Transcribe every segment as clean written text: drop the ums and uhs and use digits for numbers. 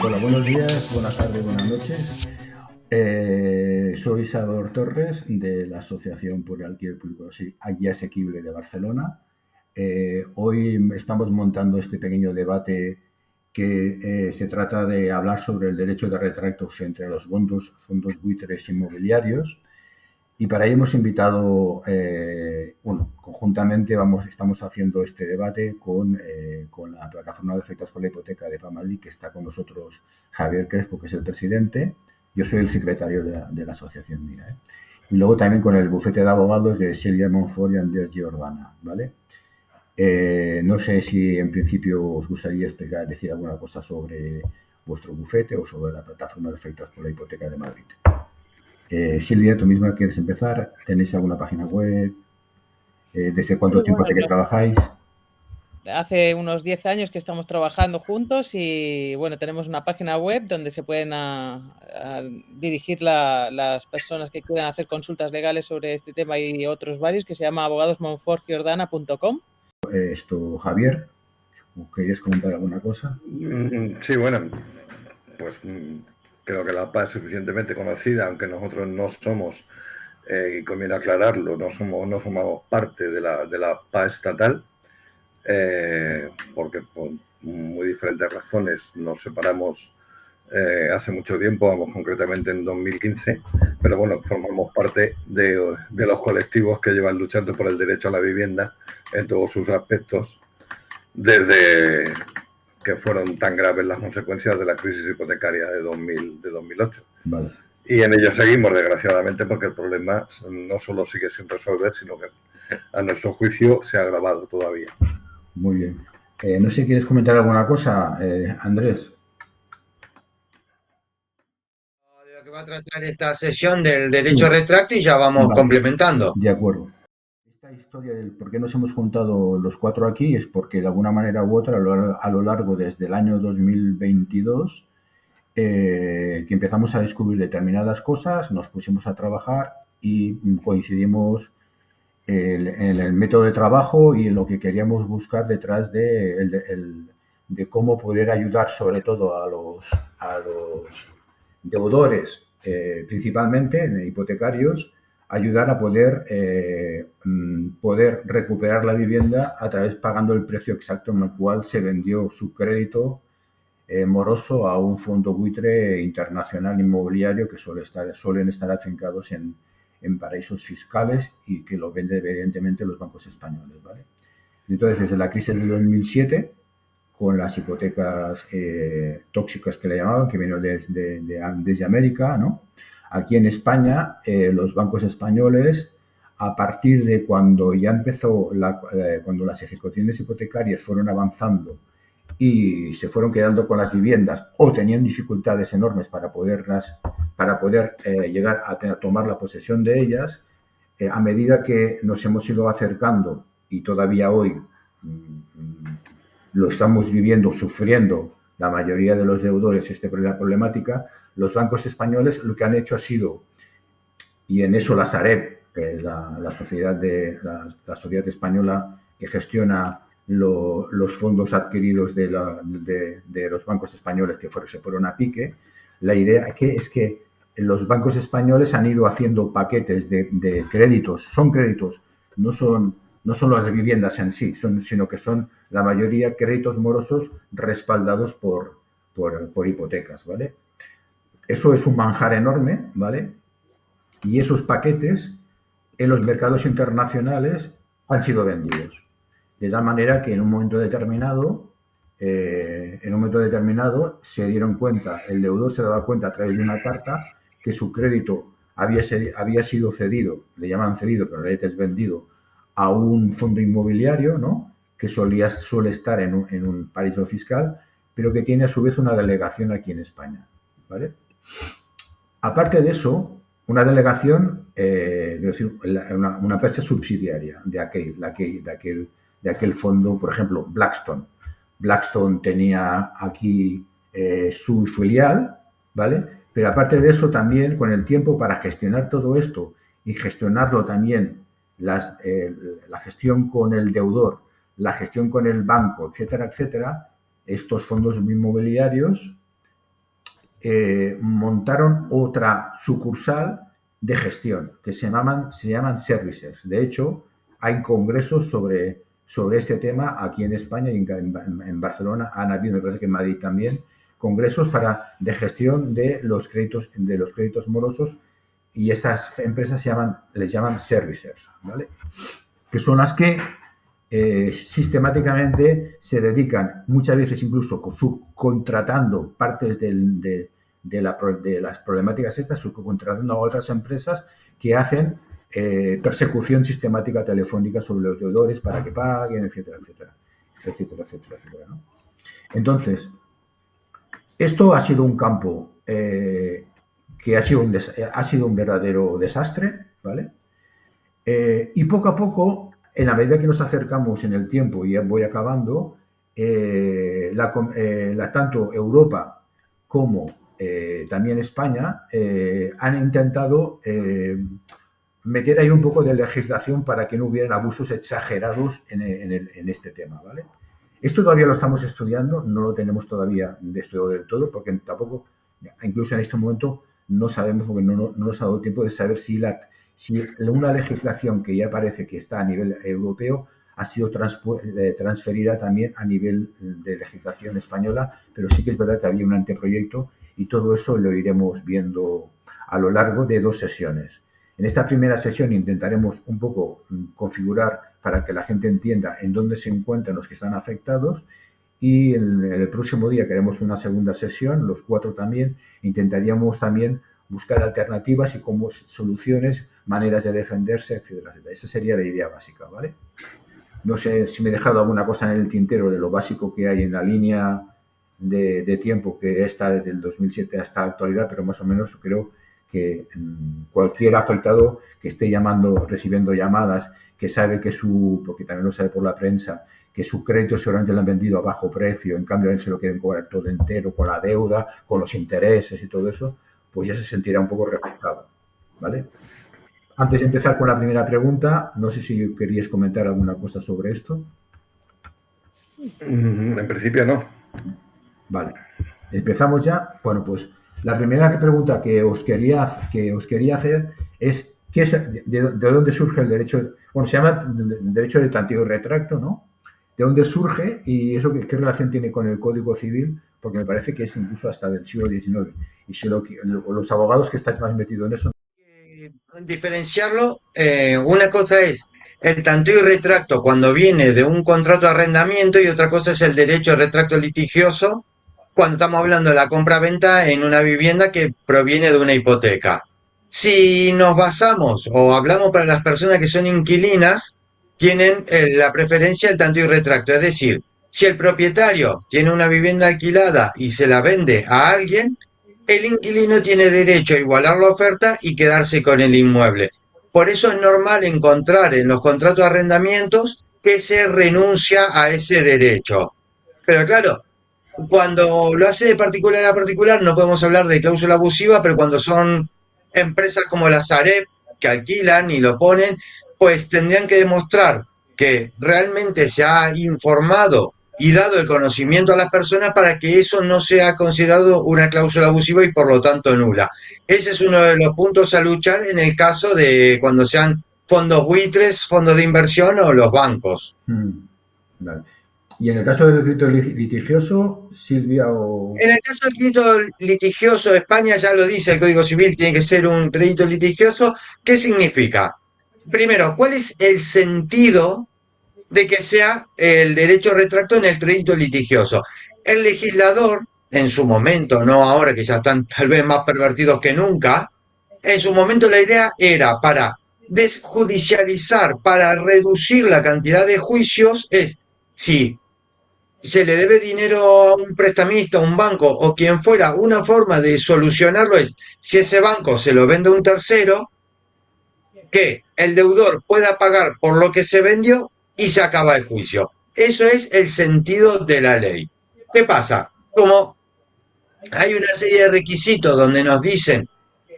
Hola, buenos días, buenas tardes, buenas noches. Soy Salvador Torres de la Asociación por el Alquiler Público y Asequible de Barcelona. Hoy estamos montando este pequeño debate que se trata de hablar sobre el derecho de retracto frente a los fondos buitres inmobiliarios. Y para ello hemos invitado, conjuntamente estamos haciendo este debate con la plataforma de afectados por la hipoteca de Madrid, que está con nosotros Javier Crespo, que es el presidente. Yo soy el secretario de la asociación mía, ¿eh? Y luego también con el bufete de abogados de Silvia Monfort y Andrés Giordana, ¿vale? No sé si en principio os gustaría decir alguna cosa sobre vuestro bufete o sobre la plataforma de afectados por la hipoteca de Madrid. Silvia, tú misma quieres empezar. ¿Tenéis alguna página web? ¿Desde cuánto Sí, tiempo bueno, hace que trabajáis? hace unos 10 años que estamos trabajando juntos y bueno, tenemos una página web donde se pueden dirigir las personas que quieran hacer consultas legales sobre este tema y otros varios, que se llama abogadosmonfortgiordana.com. Javier, ¿querías comentar alguna cosa? Sí, bueno, pues creo que la PA es suficientemente conocida, aunque nosotros no somos, y conviene aclararlo, no formamos parte de la PA estatal, porque por muy diferentes razones nos separamos hace mucho tiempo, vamos concretamente en 2015, pero bueno, formamos parte de los colectivos que llevan luchando por el derecho a la vivienda en todos sus aspectos desde que fueron tan graves las consecuencias de la crisis hipotecaria de 2008. Vale. Y en ello seguimos, desgraciadamente, porque el problema no solo sigue sin resolver, sino que a nuestro juicio se ha agravado todavía. Muy bien. No sé si quieres comentar alguna cosa, Andrés. De lo que va a tratar esta sesión del derecho retracto y ya vamos complementando. De acuerdo. Esta historia del por qué nos hemos juntado los cuatro aquí es porque de alguna manera u otra a lo largo desde el año 2022 que empezamos a descubrir determinadas cosas, nos pusimos a trabajar y coincidimos en el método de trabajo y en lo que queríamos buscar detrás de cómo poder ayudar sobre todo a los deudores, principalmente hipotecarios, ayudar a poder recuperar la vivienda a través pagando el precio exacto en el cual se vendió su crédito moroso a un fondo buitre internacional inmobiliario que suelen estar afincados en paraísos fiscales y que lo venden evidentemente los bancos españoles, ¿vale? Entonces, desde la crisis de 2007, con las hipotecas tóxicas que le llamaban, que vinieron desde América, ¿no? Aquí en España, los bancos españoles, a partir de cuando ya empezó, cuando las ejecuciones hipotecarias fueron avanzando y se fueron quedando con las viviendas o tenían dificultades enormes para poder llegar a tomar la posesión de ellas, a medida que nos hemos ido acercando y todavía hoy lo estamos viviendo, sufriendo la mayoría de los deudores la problemática, los bancos españoles lo que han hecho ha sido, y en eso la Sareb, la sociedad española que gestiona los fondos adquiridos de los bancos españoles que se fueron a pique, la idea es que los bancos españoles han ido haciendo paquetes de créditos, son créditos, no son las viviendas en sí, sino que son la mayoría créditos morosos respaldados por hipotecas, ¿vale? Eso es un manjar enorme, ¿vale? Y esos paquetes en los mercados internacionales han sido vendidos. De tal manera que en un momento determinado se dieron cuenta, el deudor se daba cuenta a través de una carta que su crédito había sido cedido, le llaman cedido, pero en realidad es vendido, a un fondo inmobiliario, ¿no? Que suele estar en un paraíso fiscal, pero que tiene a su vez una delegación aquí en España, ¿vale? Aparte de eso, una delegación, es decir, una empresa subsidiaria de aquel fondo, por ejemplo, Blackstone. Blackstone tenía aquí su filial, ¿vale? Pero aparte de eso, también con el tiempo para gestionar todo esto y gestionarlo también, la gestión con el deudor, la gestión con el banco, etcétera, etcétera, estos fondos inmobiliarios montaron otra sucursal de gestión que se llaman services. De hecho, hay congresos sobre este tema aquí en España y en Barcelona. Han habido, me parece que en Madrid también, congresos de gestión de los créditos morosos, y esas empresas les llaman services, ¿vale? Que son las que sistemáticamente se dedican, muchas veces incluso subcontratando partes de las problemáticas estas, subcontratando a otras empresas que hacen persecución sistemática telefónica sobre los deudores para que paguen, etcétera, ¿no? Entonces, esto ha sido un campo que ha sido un verdadero desastre, ¿vale? Y poco a poco, en la medida que nos acercamos en el tiempo, y ya voy acabando, tanto Europa como también España han intentado meter ahí un poco de legislación para que no hubieran abusos exagerados en este tema, ¿vale? Esto todavía lo estamos estudiando, no lo tenemos todavía estudiado del todo, porque tampoco, incluso en este momento, no sabemos, porque no nos ha dado tiempo de saber si una legislación que ya parece que está a nivel europeo ha sido transferida también a nivel de legislación española, pero sí que es verdad que había un anteproyecto y todo eso lo iremos viendo a lo largo de 2 sesiones. En esta primera sesión intentaremos un poco configurar para que la gente entienda en dónde se encuentran los que están afectados, y en el próximo día que haremos una segunda sesión, los 4 también, intentaríamos también buscar alternativas y como soluciones, maneras de defenderse, etcétera, etcétera. Esa sería la idea básica, ¿vale? No sé si me he dejado alguna cosa en el tintero de lo básico que hay en la línea de tiempo que está desde el 2007 hasta la actualidad, pero más o menos creo que cualquier afectado que esté recibiendo llamadas, que sabe que porque también lo sabe por la prensa, que su crédito seguramente lo han vendido a bajo precio, en cambio a él se lo quieren cobrar todo entero, con la deuda, con los intereses y todo eso, pues ya se sentirá un poco reflejado, ¿vale? Antes de empezar con la primera pregunta, no sé si queríais comentar alguna cosa sobre esto. En principio no. Vale. ¿Empezamos ya? Bueno, pues la primera pregunta que os quería hacer es ¿de dónde surge el derecho? Bueno, se llama derecho de tanteo y retracto, ¿no? ¿De dónde surge y eso qué relación tiene con el Código Civil? Porque me parece que es incluso hasta del siglo XIX. Y si los abogados que estáis más metidos en eso... Diferenciarlo, una cosa es el tanteo y retracto cuando viene de un contrato de arrendamiento y otra cosa es el derecho de retracto litigioso cuando estamos hablando de la compra-venta en una vivienda que proviene de una hipoteca. Si nos basamos o hablamos para las personas que son inquilinas, tienen la preferencia del tanteo y retracto, es decir, si el propietario tiene una vivienda alquilada y se la vende a alguien, el inquilino tiene derecho a igualar la oferta y quedarse con el inmueble. Por eso es normal encontrar en los contratos de arrendamientos que se renuncia a ese derecho. Pero claro, cuando lo hace de particular a particular no podemos hablar de cláusula abusiva, pero cuando son empresas como la Sareb que alquilan y lo ponen, pues tendrían que demostrar que realmente se ha informado y dado el conocimiento a las personas para que eso no sea considerado una cláusula abusiva y por lo tanto nula. Ese es uno de los puntos a luchar en el caso de cuando sean fondos buitres, fondos de inversión o los bancos. Vale. ¿Y en el caso del crédito litigioso, Silvia o...? En el caso del crédito litigioso, España ya lo dice, el Código Civil tiene que ser un crédito litigioso. ¿Qué significa? Primero, ¿cuál es el sentido de que sea el derecho retracto en el crédito litigioso? El legislador, en su momento, no ahora que ya están tal vez más pervertidos que nunca, en su momento la idea era para desjudicializar, para reducir la cantidad de juicios, es si se le debe dinero a un prestamista, a un banco o quien fuera, una forma de solucionarlo es si ese banco se lo vende a un tercero, que el deudor pueda pagar por lo que se vendió y se acaba el juicio. Eso es el sentido de la ley. ¿Qué pasa? Como hay una serie de requisitos donde nos dicen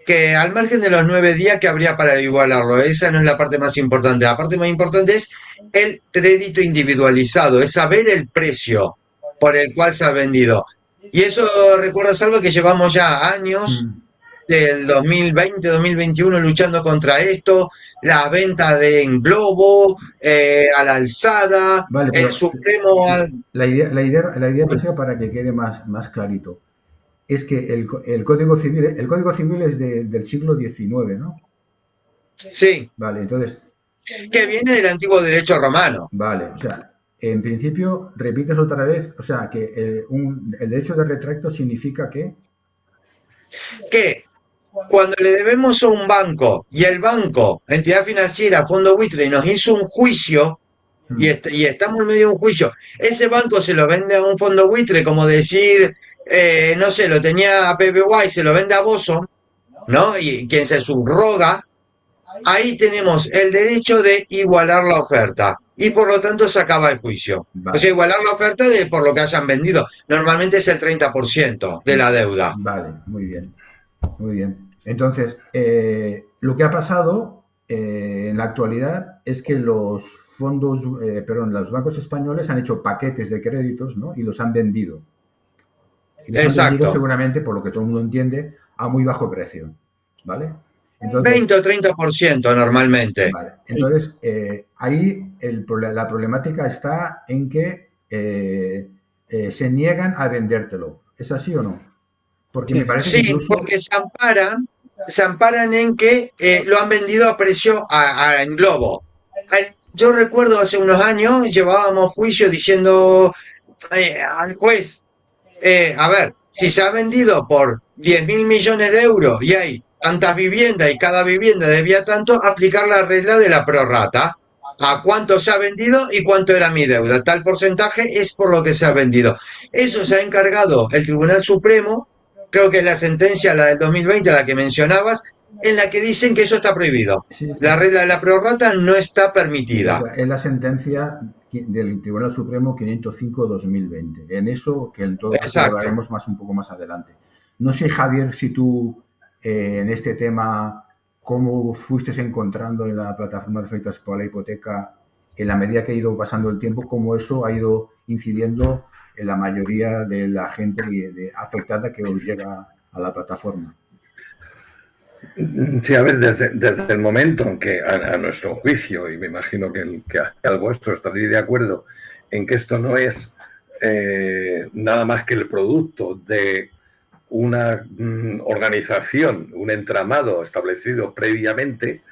que al margen de los 9 días que habría para igualarlo, esa no es la parte más importante. La parte más importante es el crédito individualizado, es saber el precio por el cual se ha vendido. Y eso, recuerdas algo que llevamos ya años, Mm. del 2020, 2021, luchando contra esto, la venta de en globo, a la alzada, Vale, el pero Supremo, la idea básica para que quede más clarito es que el Código Civil es del siglo XIX, ¿no? sí, Vale, entonces, que viene del antiguo derecho romano, vale, o sea, en principio, repites otra vez, o sea, que el derecho de retracto significa que... que cuando le debemos a un banco y el banco, entidad financiera, fondo buitre, nos hizo un juicio Mm. y estamos en medio de un juicio, ese banco se lo vende a un fondo buitre, como decir, no sé, lo tenía a PPY, se lo vende a Bozo, ¿no? Y quien se subroga, ahí tenemos el derecho de igualar la oferta y por lo tanto se acaba el juicio. O sea, Vale, igualar la oferta por lo que hayan vendido. Normalmente es el 30% de la deuda. vale, muy bien, muy bien. Entonces, lo que ha pasado en la actualidad es que los bancos españoles han hecho paquetes de créditos, ¿no? Y los han vendido. Y los han vendido Exacto. seguramente, por lo que todo el mundo entiende, a muy bajo precio, ¿vale? Entonces, 20 o 30% normalmente. vale. Entonces, ahí la problemática está en que se niegan a vendértelo. ¿Es así o no? Porque me Sí. parece que Sí, incluso... porque se amparan en que lo han vendido a precio en globo. Yo recuerdo hace unos años llevábamos juicio diciendo al juez, a ver, si se ha vendido por 10.000 millones de euros y hay tantas viviendas y cada vivienda debía tanto, aplicar la regla de la prorrata. A cuánto se ha vendido y cuánto era mi deuda. Tal porcentaje es por lo que se ha vendido. Eso se ha encargado el Tribunal Supremo, creo que es la sentencia, la del 2020, la que mencionabas, en la que dicen que eso está prohibido. Sí, La regla de la prorrata no está sí, permitida. es la sentencia del Tribunal Supremo 505/2020. En eso, que en todo caso lo Exacto. hablaremos un poco más adelante. No sé, Javier, si tú en este tema, cómo fuiste encontrando en la plataforma de afectados por la hipoteca, en la medida que ha ido pasando el tiempo, cómo eso ha ido incidiendo en la mayoría de la gente afectada que os llega a la plataforma. Sí, a ver, desde el momento en que a nuestro juicio, y me imagino que al vuestro estaréis de acuerdo, en que esto no es nada más que el producto de una organización, un entramado establecido previamente,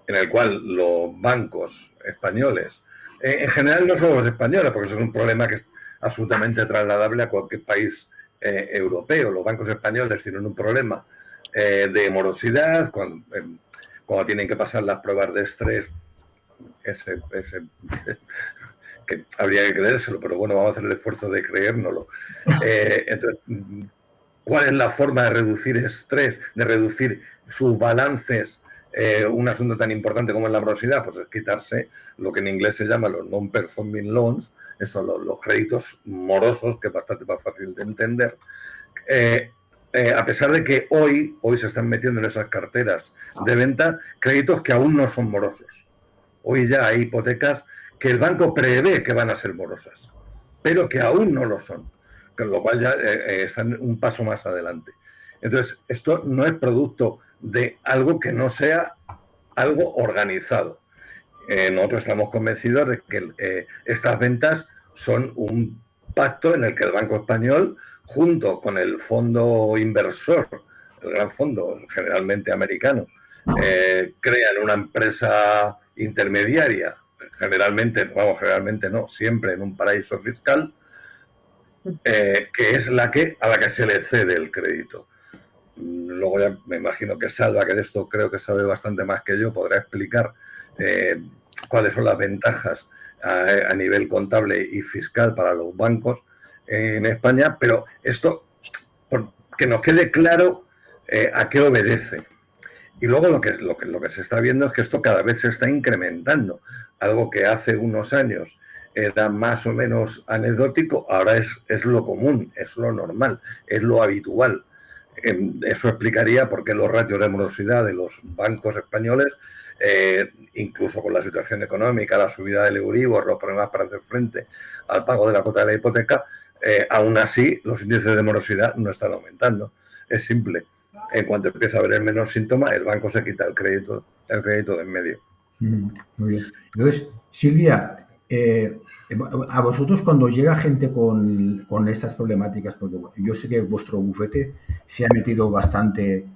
en el cual los bancos españoles, en general no solo los españoles, porque eso es un problema que es absolutamente trasladable a cualquier país europeo, los bancos españoles tienen un problema de morosidad, cuando tienen que pasar las pruebas de estrés, que habría que creérselo, pero bueno, vamos a hacer el esfuerzo de creérnoslo. Entonces, ¿cuál es la forma de reducir estrés, de reducir sus balances? Un asunto tan importante como es la morosidad, pues es quitarse lo que en inglés se llama los non-performing loans, son los créditos morosos, que es bastante más fácil de entender. A pesar de que hoy se están metiendo en esas carteras de venta créditos que aún no son morosos. Hoy ya hay hipotecas que el banco prevé que van a ser morosas, pero que aún no lo son, con lo cual ya están un paso más adelante. Entonces, esto no es producto de algo que no sea algo organizado. Nosotros estamos convencidos de que estas ventas son un pacto en el que el Banco Español, junto con el fondo inversor, el gran fondo generalmente americano, crean una empresa intermediaria, generalmente no, siempre en un paraíso fiscal, que es a la que se le cede el crédito. Luego ya me imagino que Salva, que de esto creo que sabe bastante más que yo, podrá explicar cuáles son las ventajas a nivel contable y fiscal para los bancos en España, pero esto, que nos quede claro a qué obedece. Y luego lo que se está viendo es que esto cada vez se está incrementando. Algo que hace unos años era más o menos anecdótico, ahora es lo común, es lo normal, es lo habitual. Eso explicaría por qué los ratios de morosidad de los bancos españoles, incluso con la situación económica, la subida del Euribor, los problemas para hacer frente al pago de la cuota de la hipoteca, Aún así, los índices de morosidad no están aumentando. Es simple. En cuanto empieza a haber el menor síntoma, el banco se quita el crédito de en medio. Muy bien. Entonces, Silvia, a vosotros cuando llega gente con estas problemáticas, porque yo sé que vuestro bufete se ha metido bastante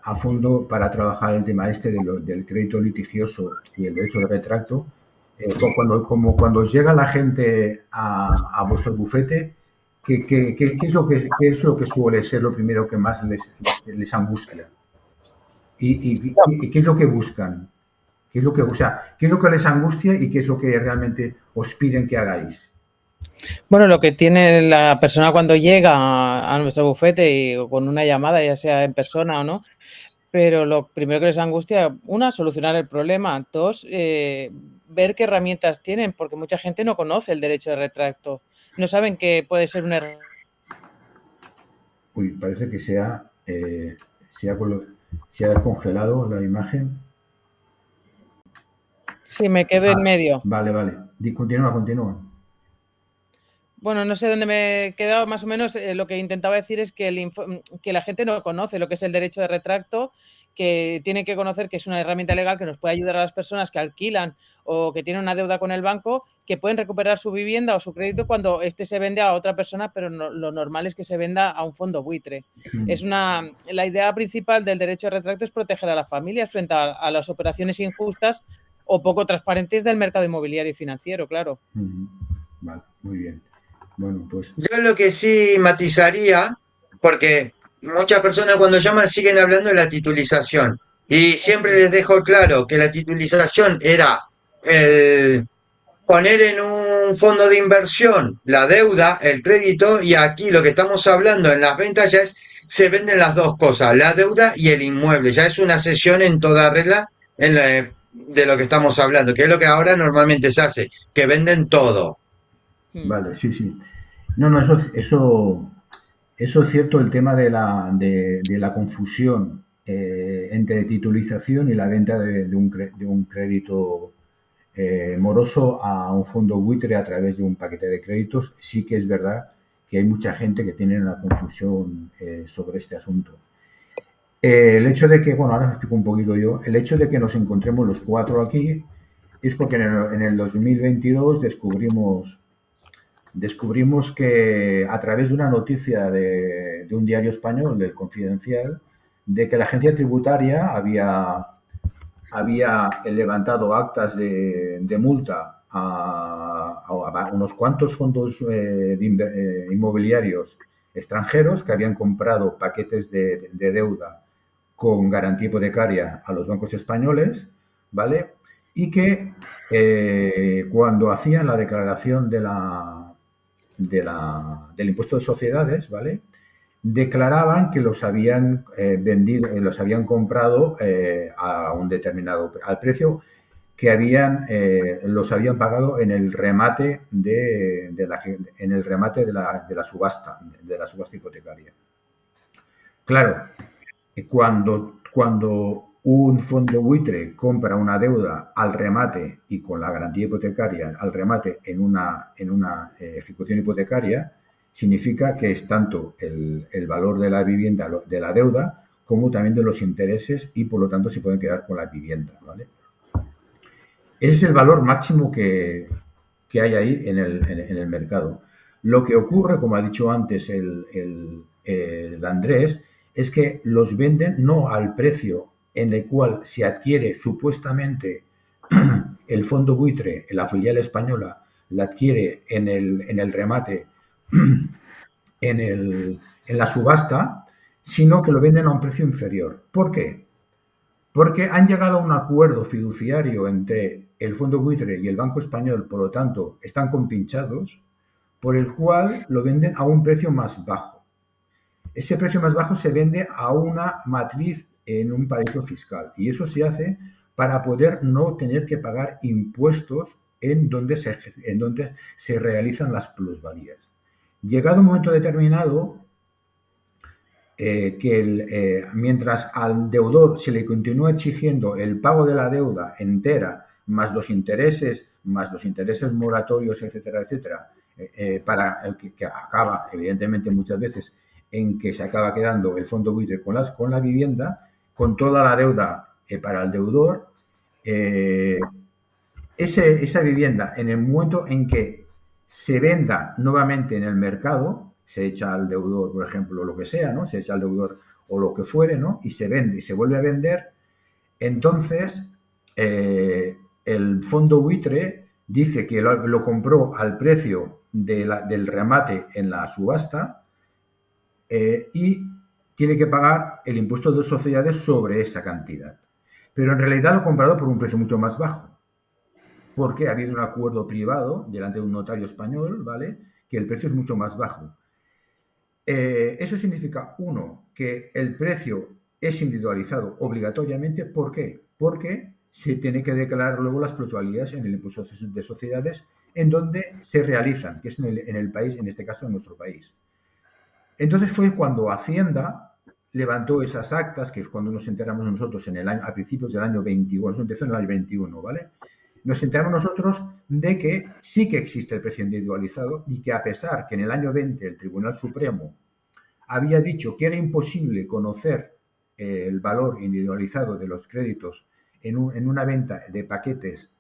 a fondo para trabajar el tema del crédito litigioso y el derecho de retracto, cuando os llega la gente a vuestro bufete, ¿qué es lo que suele ser lo primero que más les angustia? ¿Y qué es lo que buscan? ¿Qué es lo que les angustia y qué es lo que realmente os piden que hagáis? Bueno, lo que tiene la persona cuando llega a nuestro bufete y con una llamada, ya sea en persona o no, pero lo primero que les angustia, una, solucionar el problema. Dos, ver qué herramientas tienen, porque mucha gente no conoce el derecho de retracto. No saben que puede ser una herramienta. Uy, parece que se ha congelado la imagen. Sí, me quedo en medio. Vale. Continúa. Bueno, no sé dónde me he quedado, más o menos lo que intentaba decir es que la gente no conoce lo que es el derecho de retracto, que tiene que conocer que es una herramienta legal que nos puede ayudar a las personas que alquilan o que tienen una deuda con el banco, que pueden recuperar su vivienda o su crédito cuando este se vende a otra persona, pero lo normal es que se venda a un fondo buitre. La idea principal del derecho de retracto es proteger a las familias frente a las operaciones injustas o poco transparentes del mercado inmobiliario y financiero, claro. Vale, muy bien. Bueno, pues... Yo lo que sí matizaría, porque muchas personas cuando llaman siguen hablando de la titulización, y siempre les dejo claro que la titulización era el poner en un fondo de inversión la deuda, el crédito, y aquí lo que estamos hablando en las ventas ya es, se venden las dos cosas, la deuda y el inmueble, ya es una cesión en toda regla de lo que estamos hablando, que es lo que ahora normalmente se hace, que venden todo. Vale, sí. No, eso es cierto, el tema de la confusión entre titulización y la venta de un crédito moroso a un fondo buitre a través de un paquete de créditos. Sí que es verdad que hay mucha gente que tiene una confusión sobre este asunto. El hecho de que, bueno, ahora os explico un poquito yo, el hecho de que nos encontremos los cuatro aquí es porque en el 2022 descubrimos que a través de una noticia de un diario español, del Confidencial, de que la agencia tributaria había levantado actas de multa a unos cuantos fondos inmobiliarios extranjeros que habían comprado paquetes de deuda con garantía hipotecaria a los bancos españoles, ¿vale? Y que cuando hacían la declaración del impuesto de sociedades, ¿vale?, declaraban que los habían vendido, los habían comprado a un determinado al precio que los habían pagado en el remate de la subasta hipotecaria. Claro, cuando un fondo buitre compra una deuda al remate y con la garantía hipotecaria al remate en una ejecución hipotecaria, significa que es tanto el valor de la vivienda, de la deuda, como también de los intereses y por lo tanto se pueden quedar con la vivienda, ¿vale? Ese es el valor máximo que hay ahí en el mercado. Lo que ocurre, como ha dicho antes el Andrés, es que los venden no al precio en el cual se adquiere supuestamente el fondo buitre, la filial española, la adquiere en el remate, en la subasta, sino que lo venden a un precio inferior. ¿Por qué? Porque han llegado a un acuerdo fiduciario entre el fondo buitre y el Banco Español, por lo tanto, están compinchados, por el cual lo venden a un precio más bajo. Ese precio más bajo se vende a una matriz en un paraíso fiscal y eso se hace para poder no tener que pagar impuestos en donde se realizan las plusvalías. Llegado un momento determinado, mientras al deudor se le continúa exigiendo el pago de la deuda entera, más los intereses moratorios, etcétera, para el que acaba, evidentemente, muchas veces en que se acaba quedando el fondo buitre con la vivienda, con toda la deuda para el deudor. Esa vivienda, en el momento en que se venda nuevamente en el mercado, se echa al deudor, por ejemplo, lo que sea, ¿no? Se echa al deudor o lo que fuere, ¿no? Y se vende y se vuelve a vender, entonces el fondo buitre dice que lo compró al precio del remate en la subasta y tiene que pagar el impuesto de sociedades sobre esa cantidad. Pero en realidad lo ha comprado por un precio mucho más bajo, porque ha habido un acuerdo privado delante de un notario español, ¿vale?, que el precio es mucho más bajo. Eso significa, uno, que el precio es individualizado obligatoriamente. ¿Por qué? Porque se tiene que declarar luego las plusvalías en el impuesto de sociedades en donde se realizan, que es en el país, en este caso en nuestro país. Entonces fue cuando Hacienda levantó esas actas, que es cuando nos enteramos nosotros a principios del año 21, eso empezó en el año 21, ¿vale? Nos enteramos nosotros de que sí que existe el precio individualizado y que, a pesar que en el año 20 el Tribunal Supremo había dicho que era imposible conocer el valor individualizado de los créditos en una venta de paquetes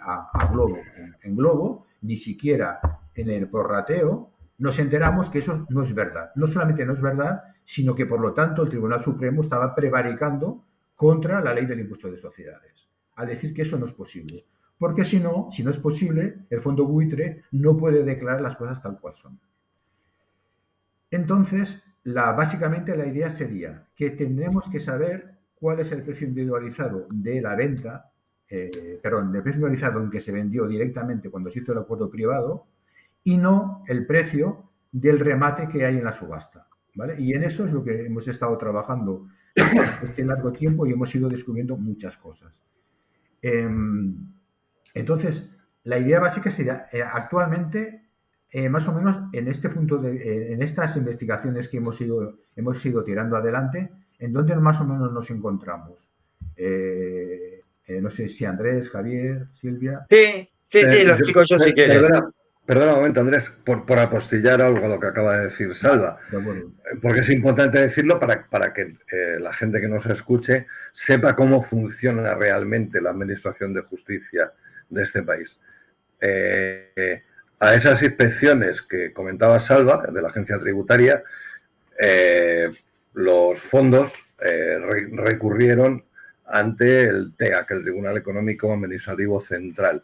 a globo, en globo, ni siquiera en el prorrateo, nos enteramos que eso no es verdad. No solamente no es verdad, sino que, por lo tanto, el Tribunal Supremo estaba prevaricando contra la ley del impuesto de sociedades, al decir que eso no es posible. Porque si no es posible, el fondo buitre no puede declarar las cosas tal cual son. Entonces, básicamente la idea sería que tendremos que saber cuál es el precio individualizado de la venta, del precio individualizado en que se vendió directamente cuando se hizo el acuerdo privado, y no el precio del remate que hay en la subasta, ¿vale? Y en eso es lo que hemos estado trabajando este largo tiempo y hemos ido descubriendo muchas cosas. Entonces, la idea básica sería, actualmente, más o menos en este punto en estas investigaciones que hemos ido tirando adelante, ¿en dónde más o menos nos encontramos? No sé si Andrés, Javier, Silvia. Sí, lo explico yo si quieres. Perdona un momento, Andrés, por apostillar algo a lo que acaba de decir Salva, porque es importante decirlo para que la gente que nos escuche sepa cómo funciona realmente la administración de justicia de este país. A esas inspecciones que comentaba Salva, de la agencia tributaria, los fondos recurrieron ante el TEAC, el Tribunal Económico Administrativo Central.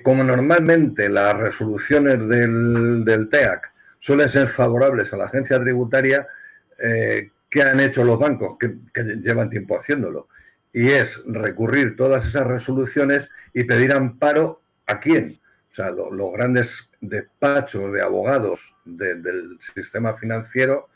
Como normalmente las resoluciones del TEAC suelen ser favorables a la agencia tributaria, ¿qué han hecho los bancos? Que llevan tiempo haciéndolo. Y es recurrir todas esas resoluciones y pedir amparo ¿a quién? O sea, los grandes despachos de abogados del sistema financiero,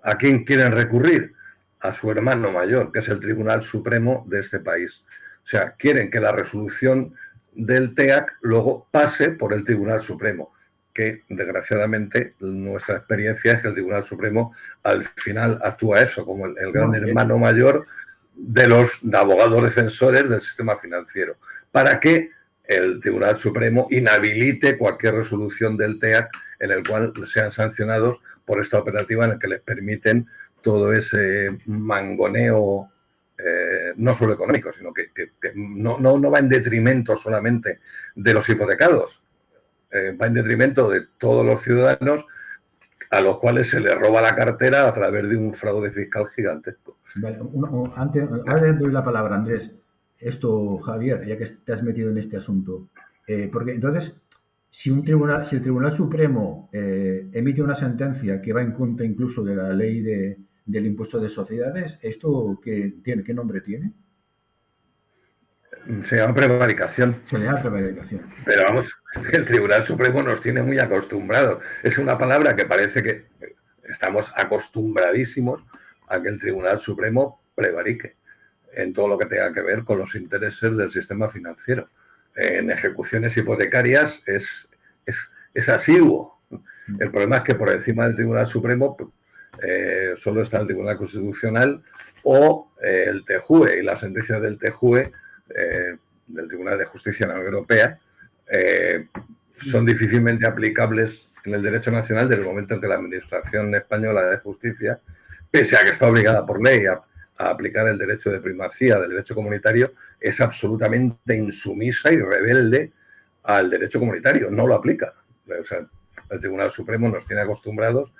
¿a quién quieren recurrir? A su hermano mayor, que es el Tribunal Supremo de este país. O sea, quieren que la resolución del TEAC luego pase por el Tribunal Supremo, que desgraciadamente nuestra experiencia es que el Tribunal Supremo al final actúa eso, como el gran hermano mayor de los abogados defensores del sistema financiero, para que el Tribunal Supremo inhabilite cualquier resolución del TEAC en el cual sean sancionados por esta operativa en la que les permiten todo ese mangoneo, no solo económico, sino que no va en detrimento solamente de los hipotecados, va en detrimento de todos los ciudadanos a los cuales se les roba la cartera a través de un fraude fiscal gigantesco. Vale, ahora le doy la palabra, Andrés. Javier, ya que te has metido en este asunto, porque entonces, si el Tribunal Supremo emite una sentencia que va en contra incluso de la ley del impuesto de sociedades, ¿esto qué nombre tiene? Se llama prevaricación. Se llama prevaricación. Pero vamos, el Tribunal Supremo nos tiene muy acostumbrados. Es una palabra que parece que estamos acostumbradísimos a que el Tribunal Supremo prevarique en todo lo que tenga que ver con los intereses del sistema financiero. En ejecuciones hipotecarias es asiduo. El problema es que por encima del Tribunal Supremo solo está el Tribunal Constitucional o el TJUE, y las sentencias del TJUE, del Tribunal de Justicia de la Unión Europea, son difícilmente aplicables en el derecho nacional desde el momento en que la Administración española de Justicia, pese a que está obligada por ley a aplicar el derecho de primacía del derecho comunitario, es absolutamente insumisa y rebelde al derecho comunitario, no lo aplica. O sea, el Tribunal Supremo nos tiene acostumbrados,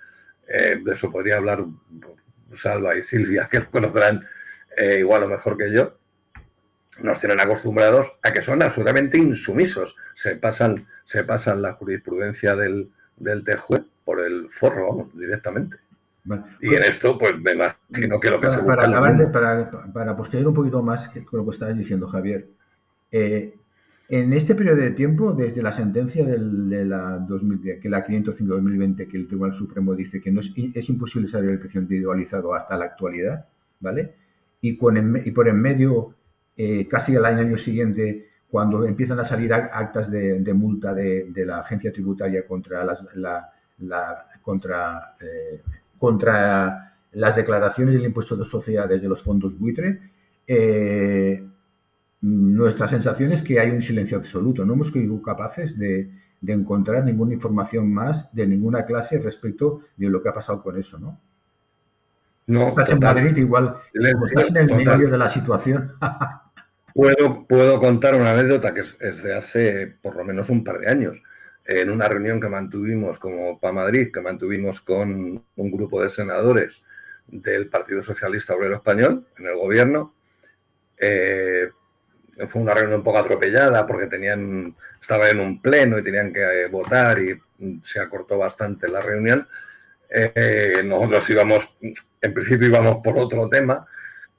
de eso podría hablar Salva y Silvia, que lo conocerán igual o mejor que yo, nos tienen acostumbrados a que son absolutamente insumisos. Se pasan la jurisprudencia del TJUE por el forro, vamos, directamente. Vale. Y en esto, pues me imagino que lo que se busca... Para posterior un poquito más con lo que estabas diciendo, Javier, en este periodo de tiempo, desde la sentencia de la 505-2020, que el Tribunal Supremo dice que no es imposible saber el precio individualizado hasta la actualidad, ¿vale? Y por en medio, casi al año siguiente, cuando empiezan a salir actas de multa de la agencia tributaria contra las declaraciones del impuesto de sociedades de los fondos buitre, nuestra sensación es que hay un silencio absoluto. No hemos sido capaces de encontrar ninguna información más de ninguna clase respecto de lo que ha pasado con eso, ¿no? No, estás en Madrid, igual, como estás en el medio de la situación. Puedo contar una anécdota que es de hace por lo menos un par de años. En una reunión que mantuvimos como PA Madrid, que mantuvimos con un grupo de senadores del Partido Socialista Obrero Español en el gobierno, fue una reunión un poco atropellada porque estaban en un pleno y tenían que votar y se acortó bastante la reunión. Nosotros en principio íbamos por otro tema,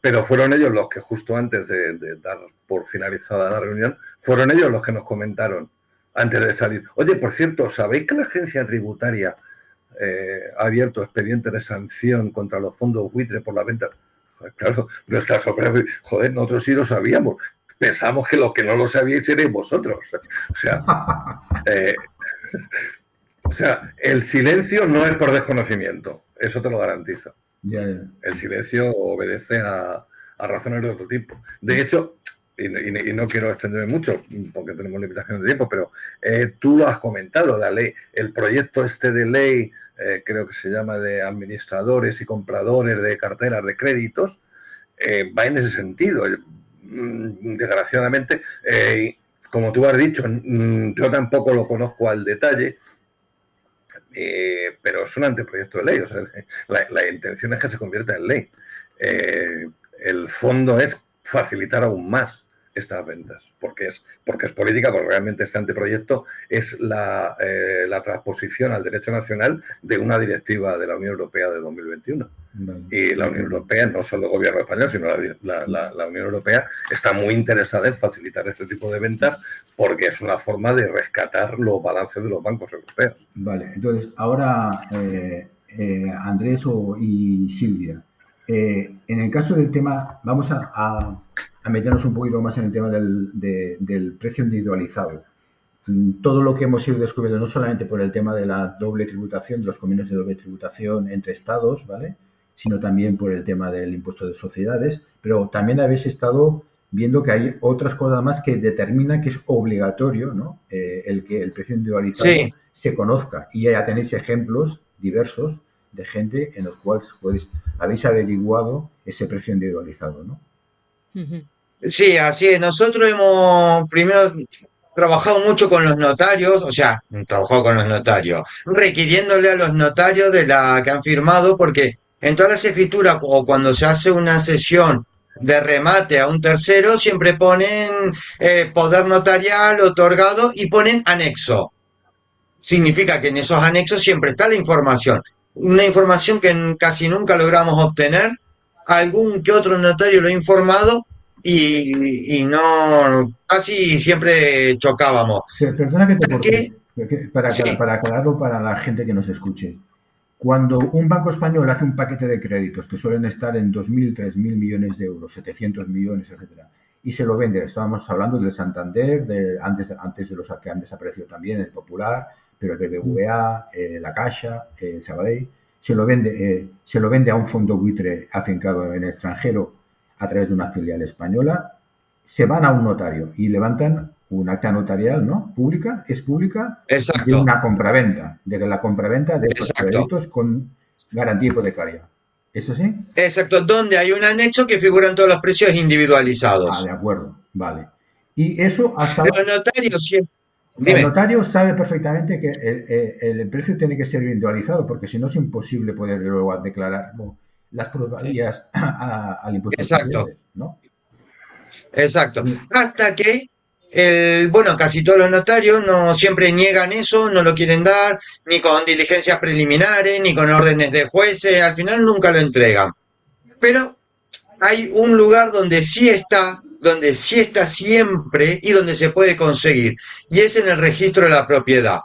pero fueron ellos los que justo antes de dar por finalizada la reunión, fueron ellos los que nos comentaron antes de salir: oye, por cierto, ¿sabéis que la agencia tributaria ha abierto expediente de sanción contra los fondos buitre por la venta? Claro, nuestra sorpresa, joder, nosotros sí lo sabíamos. Pensamos que lo que no lo sabíais erais vosotros. O sea, el silencio no es por desconocimiento, eso te lo garantizo. El silencio obedece a razones de otro tipo. De hecho, y no quiero extenderme mucho porque tenemos limitaciones de tiempo, pero tú lo has comentado, la ley, el proyecto de ley, creo que se llama de administradores y compradores de carteras de créditos, va en ese sentido. Desgraciadamente, como tú has dicho, yo tampoco lo conozco al detalle, pero es un anteproyecto de ley. O sea, la intención es que se convierta en ley. El fondo es facilitar aún más estas ventas, porque es política, porque realmente este anteproyecto es la transposición al derecho nacional de una directiva de la Unión Europea de 2021. Y la Unión Europea, no solo el gobierno español, sino la Unión Europea está muy interesada en facilitar este tipo de ventas porque es una forma de rescatar los balances de los bancos europeos. Vale, entonces ahora Andrés y Silvia, en el caso del tema, vamos a meternos un poquito más en el tema del precio individualizado. Todo lo que hemos ido descubriendo, no solamente por el tema de la doble tributación, de los convenios de doble tributación entre estados, ¿vale?, sino también por el tema del impuesto de sociedades, pero también habéis estado viendo que hay otras cosas más que determinan que es obligatorio, ¿no?, el que el precio individualizado se conozca. Y ya tenéis ejemplos diversos de gente en los cuales habéis averiguado ese precio individualizado, ¿no? Sí, así es. Nosotros hemos primero trabajado mucho con los notarios, o sea, trabajado con los notarios, requiriéndole a los notarios de la que han firmado, porque en todas las escrituras o cuando se hace una sesión de remate a un tercero, siempre ponen poder notarial otorgado y ponen anexo. Significa que en esos anexos siempre está la información. Una información que casi nunca logramos obtener. Algún que otro notario lo ha informado y no, casi siempre chocábamos. Perdona que te corte, para aclararlo para la gente que nos escuche. Cuando un banco español hace un paquete de créditos que suelen estar en 2.000, 3.000 millones de euros, 700 millones, etcétera, y se lo vende, estábamos hablando del Santander, antes de los que han desaparecido también, el Popular, pero el BBVA, la Caixa, el Sabadell, se lo vende a un fondo buitre afincado en el extranjero a través de una filial española, se van a un notario y levantan un acta notarial, ¿no? Pública, es pública, de Exacto, una compraventa, de la compraventa de esos exacto, créditos con garantía hipotecaria. ¿Eso sí? exacto, donde hay un anexo que figuran todos los precios Ah, individualizados. de acuerdo, vale. Y eso hasta Los notarios siempre... el Dime. notario sabe perfectamente que el precio tiene que ser individualizado, porque si no es imposible poder luego declarar las Sí. plusvalías al impuesto de Exacto, sociedades, ¿no? exacto. Hasta que bueno, casi todos los notarios no siempre niegan eso, no lo quieren dar, ni con diligencias preliminares, ni con órdenes de jueces, al final nunca lo entregan. Pero hay un lugar donde sí está siempre y donde se puede conseguir, y es en el registro de la propiedad.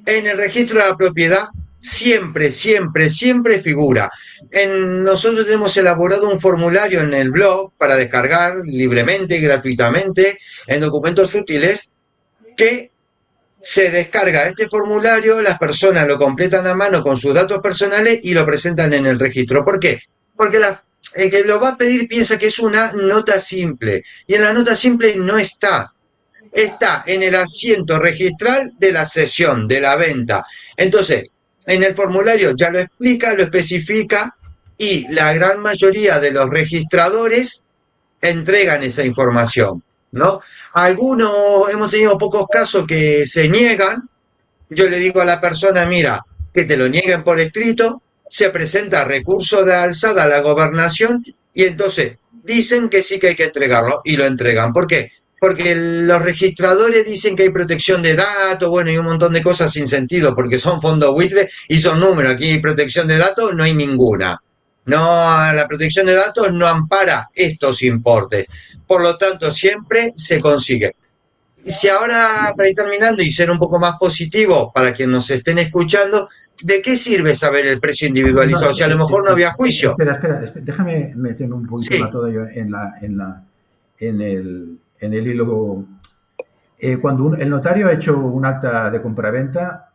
En el registro de la propiedad siempre, siempre, siempre figura. Nosotros tenemos elaborado un formulario en el blog para descargar libremente y gratuitamente en documentos útiles que se descarga este formulario, las personas lo completan a mano con sus datos personales y lo presentan en el registro. ¿Por qué? Porque el que lo va a pedir piensa que es una nota simple y en la nota simple no está. Está en el asiento registral de la cesión, de la venta. Entonces, en el formulario ya lo explica, lo especifica y la gran mayoría de los registradores entregan esa información, ¿no? Algunos, hemos tenido pocos casos que se niegan. Yo le digo a la persona, mira, que te lo nieguen por escrito, se presenta recurso de alzada a la gobernación y entonces dicen que sí que hay que entregarlo y lo entregan. ¿Por qué? Porque los registradores dicen que hay protección de datos, bueno, y un montón de cosas sin sentido, porque son fondos buitre y son números. Aquí protección de datos no hay ninguna. No, la protección de datos no ampara estos importes. Por lo tanto, siempre se consigue. Si ahora, para ir terminando y ser un poco más positivo para quienes nos estén escuchando, ¿de qué sirve saber el precio No, individualizado? Si a lo mejor no había juicio. espera, déjame meterme un poquito Sí, todavía en el hilo. Cuando el notario ha hecho un acta de compraventa,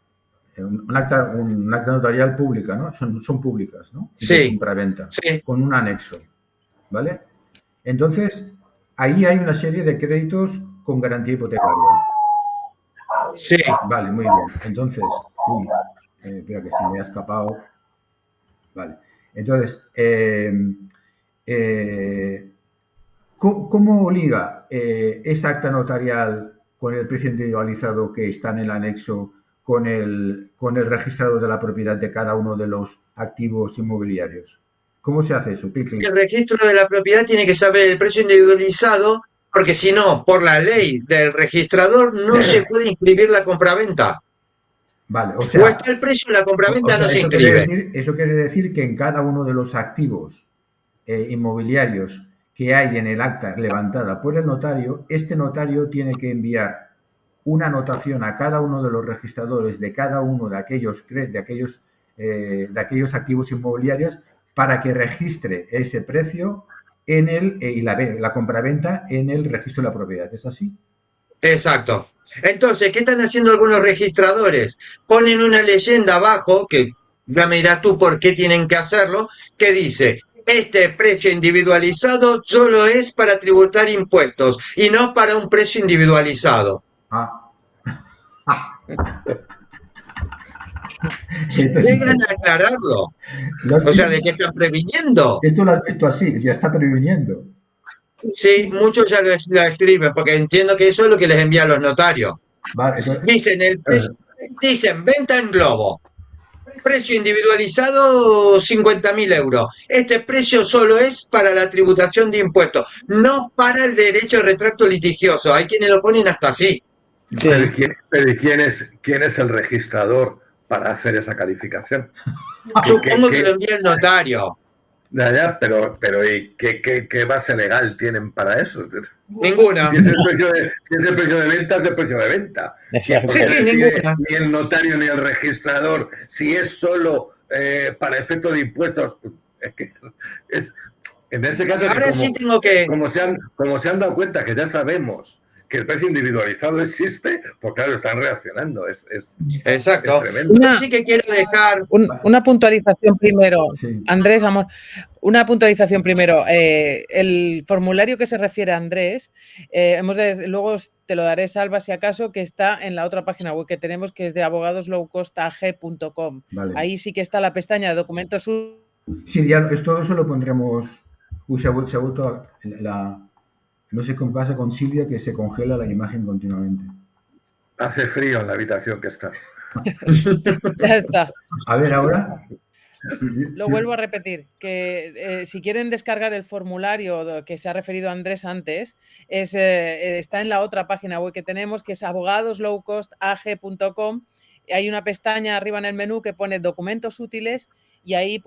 un acta notarial pública, ¿no? Son públicas, ¿no? De sí, compraventa, sí, con un anexo, ¿vale? Entonces, ahí hay una serie de créditos con garantía hipotecaria. sí. Vale, muy bien. Entonces, uy, espera que se me ha escapado. Vale. Entonces, ¿cómo liga esa acta notarial con el precio individualizado que está en el anexo con el registrador de la propiedad de cada uno de los activos inmobiliarios? ¿Cómo se hace eso? Clic, clic. El registro de la propiedad tiene que saber el precio individualizado, porque si no, por la ley del registrador no se puede inscribir la compraventa. Vale, o O sea, está el precio, la compraventa no se eso inscribe. quiere decir que en cada uno de los activos inmobiliarios que hay en el acta levantada por el notario, este notario tiene que enviar una anotación a cada uno de los registradores de cada uno de aquellos activos inmobiliarios para que registre ese precio en y la compraventa en el registro de la propiedad. ¿Es así? Exacto. Entonces, ¿qué están haciendo algunos registradores? Ponen una leyenda abajo, que ya me dirás tú por qué tienen que hacerlo, que dice, este precio individualizado solo es para tributar impuestos y no para un precio individualizado. Ah. Llegan a aclararlo. O sea, ¿de qué están previniendo? Esto lo has visto así, ya está previniendo. Sí, muchos ya lo escriben, porque entiendo que eso es lo que les envían los notarios. Vale, entonces, Dicen venta en globo. Precio individualizado 50.000 euros. Este precio solo es para la tributación de impuestos, no para el derecho de retracto litigioso. Hay quienes lo ponen hasta así. Sí. Pero ¿quién es el registrador para hacer esa calificación? Supongo que lo envía el notario. Ya, pero ¿y qué base legal tienen para eso? Ninguna. Si es el precio de venta, es el precio de venta. Sí, ninguna. Ni el notario ni el registrador, si es solo para efecto de impuestos, es que en ese caso, Ahora sí tengo que... como se han dado cuenta que ya sabemos que el precio individualizado existe, pues claro, están reaccionando. Exacto. Es tremendo. Yo sí que quiero dejar... Una puntualización primero, Sí. Andrés, amor. Una puntualización primero. El formulario que se refiere a Andrés, luego te lo daré, Salva, si acaso, que está en la otra página web que tenemos, que es de abogadoslowcostag.com. Vale. Ahí sí que está la pestaña de documentos. Sí, ya todo eso lo pondremos. Uy, se ha vuelto no sé qué pasa con Silvia, que se congela la imagen continuamente. Hace frío en la habitación que está. Ya está. A ver, ahora. Lo vuelvo a repetir, que si quieren descargar el formulario que se ha referido Andrés antes, está en la otra página web que tenemos, que es abogadoslowcostag.com. Hay una pestaña arriba en el menú que pone documentos útiles y ahí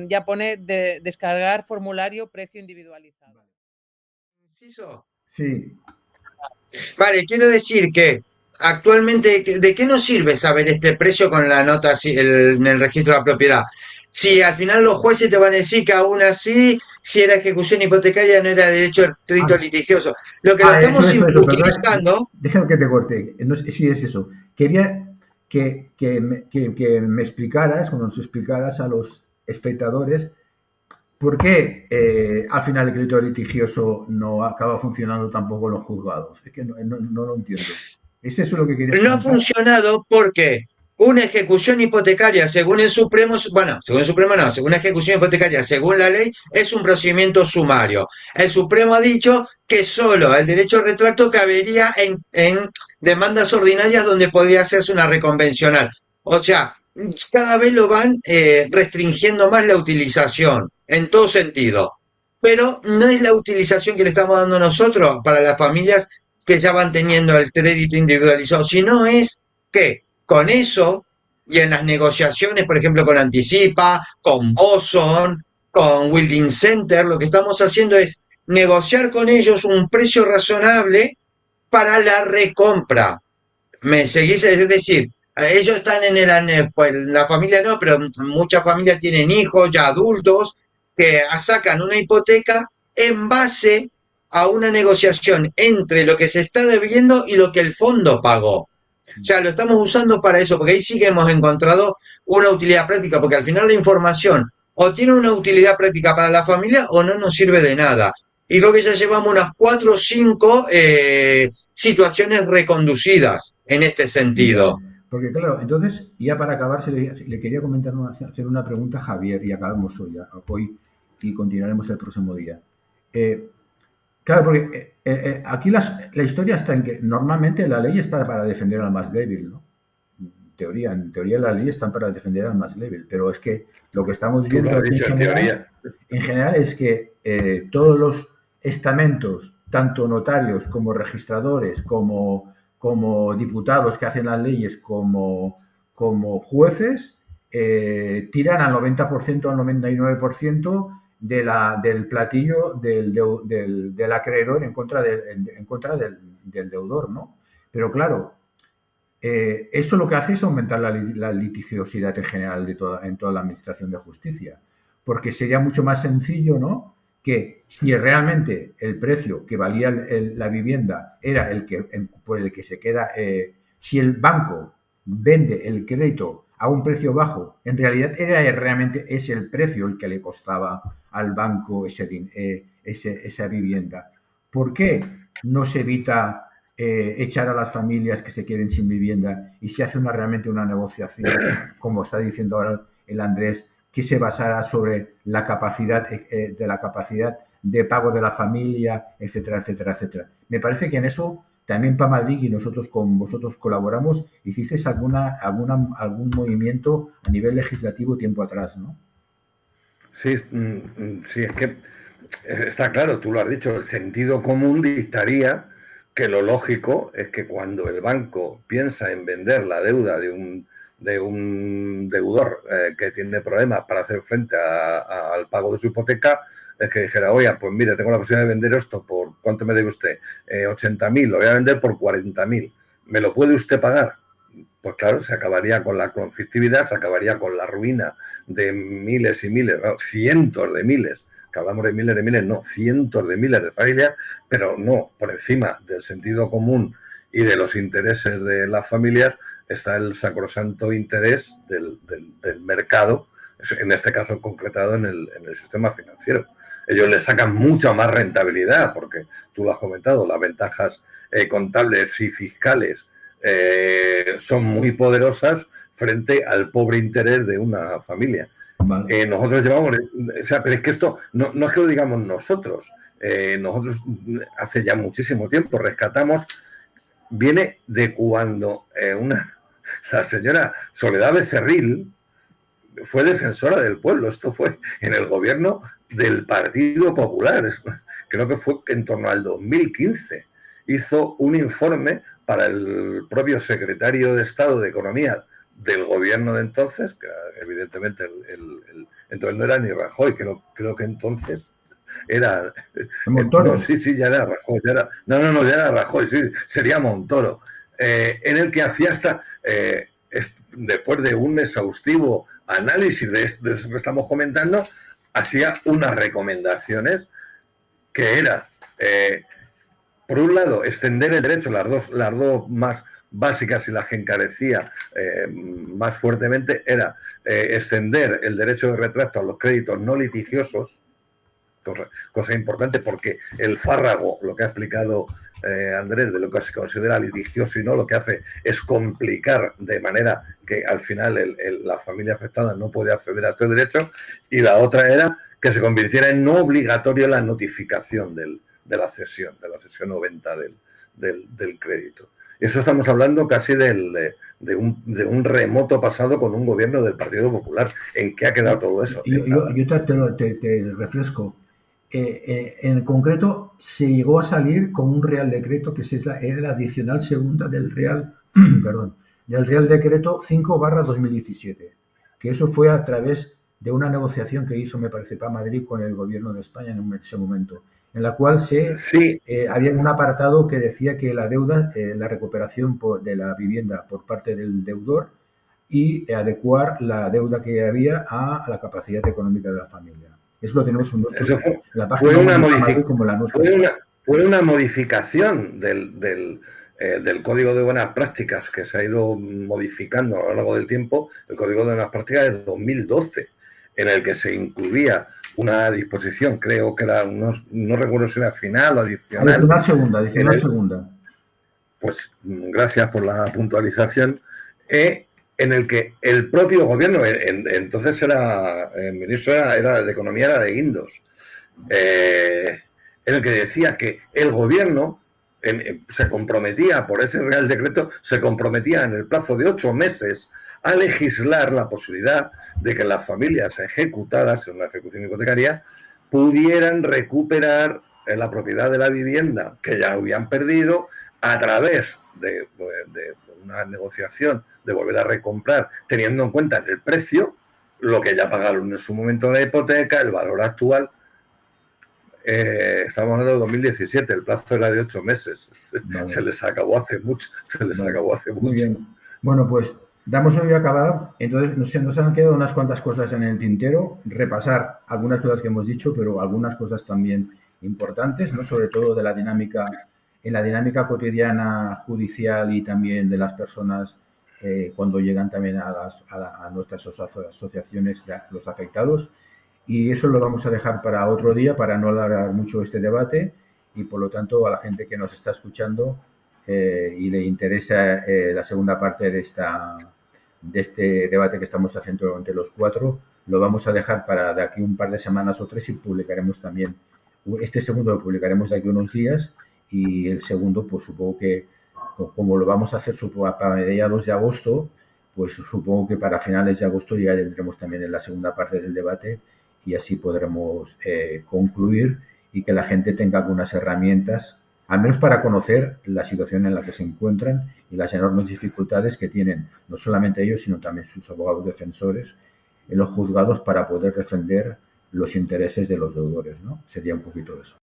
ya pone descargar formulario precio individualizado. Sí. Vale, quiero decir que actualmente, ¿de qué nos sirve saber este precio con la nota en el registro de la propiedad? Si al final los jueces te van a decir que aún así, si era ejecución hipotecaria, no era derecho estricto litigioso. Lo que lo estamos utilizando... Déjame que te corte. No sé si es eso. Quería que me explicaras, cuando nos explicaras a los espectadores, ¿por qué al final el crédito litigioso no acaba funcionando tampoco en los juzgados? Es que no lo entiendo. ¿Es eso lo que querías No ha funcionado porque una ejecución hipotecaria, según el Supremo, bueno, según el Supremo no, según una ejecución hipotecaria, según la ley, es un procedimiento sumario. El Supremo ha dicho que solo el derecho retracto cabería en demandas ordinarias donde podría hacerse una reconvencional. O sea, cada vez lo van restringiendo más la utilización, en todo sentido. Pero no es la utilización que le estamos dando nosotros para las familias que ya van teniendo el crédito individualizado, sino es que con eso y en las negociaciones, por ejemplo, con Anticipa, con Boston, con Wilding Center, lo que estamos haciendo es negociar con ellos un precio razonable para la recompra. ¿Me seguís? Es decir, ellos están pues la familia no, pero muchas familias tienen hijos ya adultos que sacan una hipoteca en base a una negociación entre lo que se está debiendo y lo que el fondo pagó. O sea, lo estamos usando para eso, porque ahí sí que hemos encontrado una utilidad práctica, porque al final la información o tiene una utilidad práctica para la familia o no nos sirve de nada. Y creo que ya llevamos unas 4 o 5 situaciones reconducidas en este sentido. Porque claro, entonces, ya para acabar, le quería comentar hacer una pregunta a Javier y acabamos hoy y continuaremos el próximo día. Claro, porque aquí la historia está en que normalmente la ley está para defender al más débil, ¿no? En teoría la ley está para defender al más débil, pero es que lo que estamos viendo en general es que todos los estamentos, tanto notarios como registradores, como diputados que hacen las leyes, como jueces, tiran al 90%, al 99% del platillo del acreedor en contra del deudor, ¿no? Pero claro, eso lo que hace es aumentar la litigiosidad en general en toda la administración de justicia, porque sería mucho más sencillo, ¿no?, que si realmente el precio que valía la vivienda era por el que se queda, si el banco vende el crédito a un precio bajo, en realidad realmente es el precio el que le costaba al banco esa vivienda. ¿Por qué no se evita echar a las familias que se queden sin vivienda y se hace realmente una negociación, como está diciendo ahora el Andrés, que se basara sobre la capacidad de pago de la familia, etcétera, etcétera, etcétera? Me parece que en eso también para Madrid, y nosotros con vosotros colaboramos, hicisteis algún movimiento a nivel legislativo tiempo atrás, ¿no? Sí, es que está claro, tú lo has dicho, el sentido común dictaría que lo lógico es que cuando el banco piensa en vender la deuda de un deudor que tiene problemas para hacer frente al pago de su hipoteca, es que dijera, oye, pues mire, tengo la posibilidad de vender esto, ¿por cuánto me debe usted? 80.000, lo voy a vender por 40.000. ¿Me lo puede usted pagar? Pues claro, se acabaría con la conflictividad, se acabaría con la ruina de miles y miles, cientos de miles que hablamos de miles, no, cientos de miles de familias, pero no, por encima del sentido común y de los intereses de las familias está el sacrosanto interés del mercado, en este caso concretado en el sistema financiero. Ellos le sacan mucha más rentabilidad, porque tú lo has comentado, las ventajas contables y fiscales son muy poderosas frente al pobre interés de una familia. Vale. Nosotros llevamos, o sea, pero es que esto no es que lo digamos nosotros, nosotros hace ya muchísimo tiempo rescatamos, viene de cuando la señora Soledad Becerril fue defensora del pueblo. Esto fue en el gobierno del Partido Popular. Creo que fue en torno al 2015. Hizo un informe para el propio secretario de Estado de Economía del gobierno de entonces, que evidentemente entonces no era ni Rajoy, creo que entonces era... Montoro. No, sí, ya era Rajoy. Ya era Rajoy, sí, sería Montoro. En el que hacía hasta... después de un exhaustivo análisis de eso que estamos comentando, hacía unas recomendaciones que era, por un lado, extender el derecho, las dos más básicas y las que encarecía más fuertemente, era extender el derecho de retracto a los créditos no litigiosos, cosa importante porque el fárrago, lo que ha explicado Andrés, de lo que se considera litigioso y no, lo que hace es complicar de manera que al final la familia afectada no puede acceder a estos derechos, y la otra era que se convirtiera en no obligatoria la notificación de la cesión o venta del crédito. Eso estamos hablando casi de un remoto pasado con un gobierno del Partido Popular. ¿En qué ha quedado todo eso? Yo te refresco. En concreto, se llegó a salir con un Real Decreto que era la adicional segunda del Real Decreto 5/2017, que eso fue a través de una negociación que hizo, me parece, para Madrid con el gobierno de España en ese momento, en la cual había un apartado que decía que la deuda, la recuperación de la vivienda por parte del deudor y adecuar la deuda que había a la capacidad económica de la familia. Eso lo tenemos en la página fue una modificación del Código de Buenas Prácticas que se ha ido modificando a lo largo del tiempo, el Código de Buenas Prácticas de 2012, en el que se incluía una disposición, creo que era, no recuerdo si era final o adicional. Adicional segunda. Pues gracias por la puntualización. En el que el propio gobierno, entonces el ministro era de Economía, era de Guindos, en el que decía que el gobierno se comprometía, por ese Real Decreto, se comprometía en el plazo de 8 meses a legislar la posibilidad de que las familias ejecutadas en una ejecución hipotecaria pudieran recuperar la propiedad de la vivienda que ya habían perdido a través de una negociación de volver a recomprar, teniendo en cuenta el precio, lo que ya pagaron en su momento de hipoteca, el valor actual. Estamos hablando de 2017, el plazo era de 8 meses. Vale. Se les acabó hace mucho. Muy bien. Bueno, pues damos hoy acabado. Entonces nos han quedado unas cuantas cosas en el tintero. Repasar algunas cosas que hemos dicho, pero algunas cosas también importantes, ¿no? Sobre todo de la dinámica, en la dinámica cotidiana judicial y también de las personas cuando llegan también a nuestras asociaciones de los afectados. Y eso lo vamos a dejar para otro día, para no alargar mucho este debate, y por lo tanto a la gente que nos está escuchando y le interesa la segunda parte de este debate que estamos haciendo entre los cuatro, lo vamos a dejar para de aquí un par de semanas o 3 y publicaremos también. Este segundo lo publicaremos de aquí unos días y el segundo, pues supongo que como lo vamos a hacer para mediados de agosto, pues supongo que para finales de agosto ya tendremos también en la segunda parte del debate y así podremos concluir y que la gente tenga algunas herramientas, al menos para conocer la situación en la que se encuentran y las enormes dificultades que tienen no solamente ellos, sino también sus abogados defensores en los juzgados para poder defender los intereses de los deudores, ¿no? Sería un poquito eso.